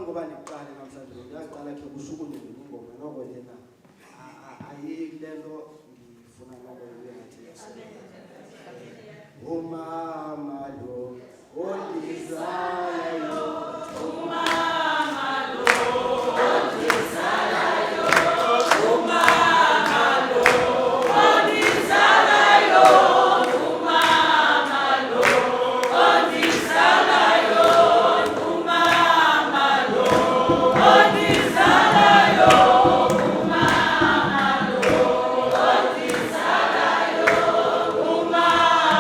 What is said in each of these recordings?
Phambi koba ndiqale namhlanje ndiyaqala ke kushukunywe ingoma noko lena ayiki lento ngifuna noko uyengathi umama lo ondizalayo umama lo ondizalayo umama lo ondizalayo umama lo ondizalayo umama lo ondizalayo umama lo ondizalayo umama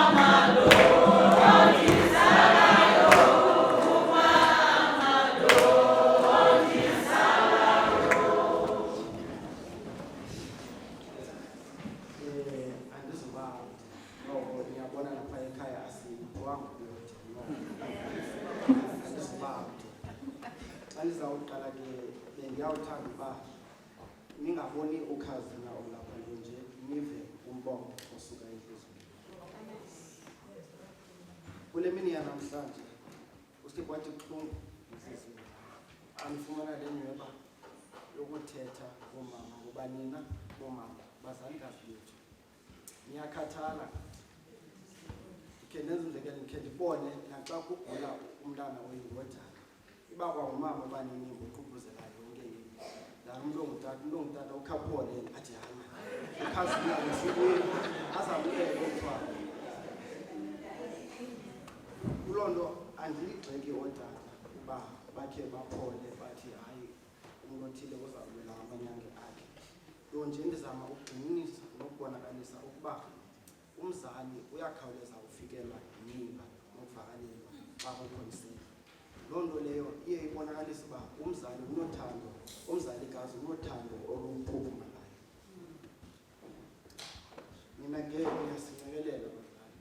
lo Andizawuqala ke bendiyawuthanda uba ningaboni ukhazina olapha nje nive umbongo osuka entliziyweni. Kule mini yanamhlanje uske kwathi buhlungu entliziyweni andifumana le nyweba yokuthetha ngoomama ngoba nina boomama bazalikazi bethu niyakhathala. Ndikhe ndenze umzekelo ndikhe ndibone naxa kugula umntana oyindoda iba kwangumama abanini ngoququzelayo yonke into. Laa umntu ongutata ukhaphole athi hayi ukhazina ngesukwini azamkele umthwalo. Kuloo nto andiyigxeki ootata uba bakhe baphole bathi hayi umntu othile uzawulwela amanyange akhe. Nto nje ndizama ukugxininisa nokubonakalisa ukuba umzali uyakhawuleza ufikelwa yimimba nokuvakalelwa xa kukho isifo. Loo nto leyo iye ibonakalisa uba umzali unothando, umzalikazi unothando oluphuphumalayo. Mina ke ndiyasicekelela bazali,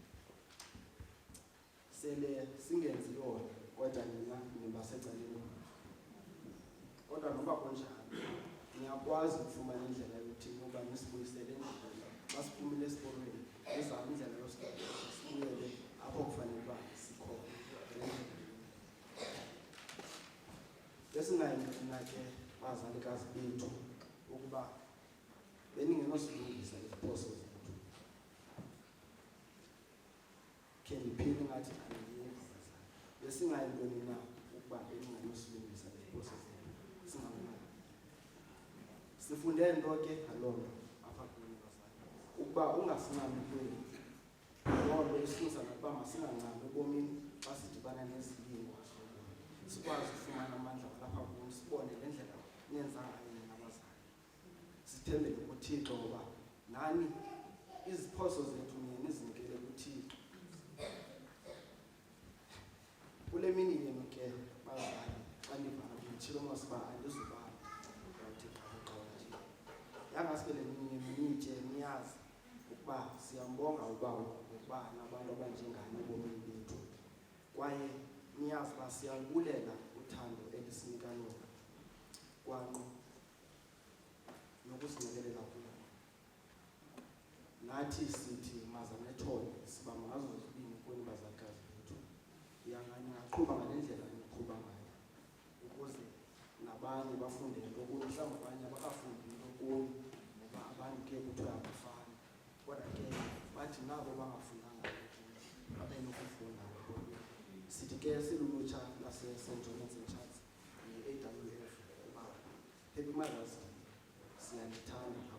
sele singenzi yona kodwa nina niba secaleni. Kodwa noba kunjalo niyakwazi ukufumana indlela yokuthini uba nisibuyisele endleleni. Xa siphumile esikolweni nizame indlela sibuyele apho kufanele uba sikhona. Besingayifuna ke bazalikazi bethu ukuba beningenosilungisa iziphoso zethu. Khe ndiphile ngathi andiyiva bazali. Besingayintoni na ukuba beningenosilungisa iziphoso zethu singamnaki. Sifunde nto ke ngaloo nto apha kuni bazali ukuba ungasinqami kwenu. Loo nto isisusa nokuba masingancami ebomini xa sidibana nezilingwa sikwazi ukufumana amandla walapha kuyo, sibone le ndlela niyenza ngayo nina bazali. Sithembele kuThixo ngoba nani iziphoso zethu niye nizinikele kuThixo. Kule mini yenu ke bazali xa ndivala nditshilo mosiba andizubala uThixo uqawuthile. Yangaske le mini yenu nitye niyazi ukuba siyambonga ubawo ukuba nabantu abanjengani ebomini bethu. Kwaye niyazi uba siyalubulela uthando elisinika lona kwanqu nokusinikelela kulo. Nathi sithi mazanethole siba ngazo zibini kuni bazalikazi bethu. Ningaqhuba ngale ndlela niqhuba ngayo ukuze nabanye bafunde into kuni. Mhlawumbi abanye abakafundi into kuni ngoba abantu ke kuthiwa abafani. Kodwa ke bathi nabo bangafundanga babe nokufunda. Sithi ke silulutsha lase-St. John's Church, i-AWF, Happy Mothers Day, siyanithanda.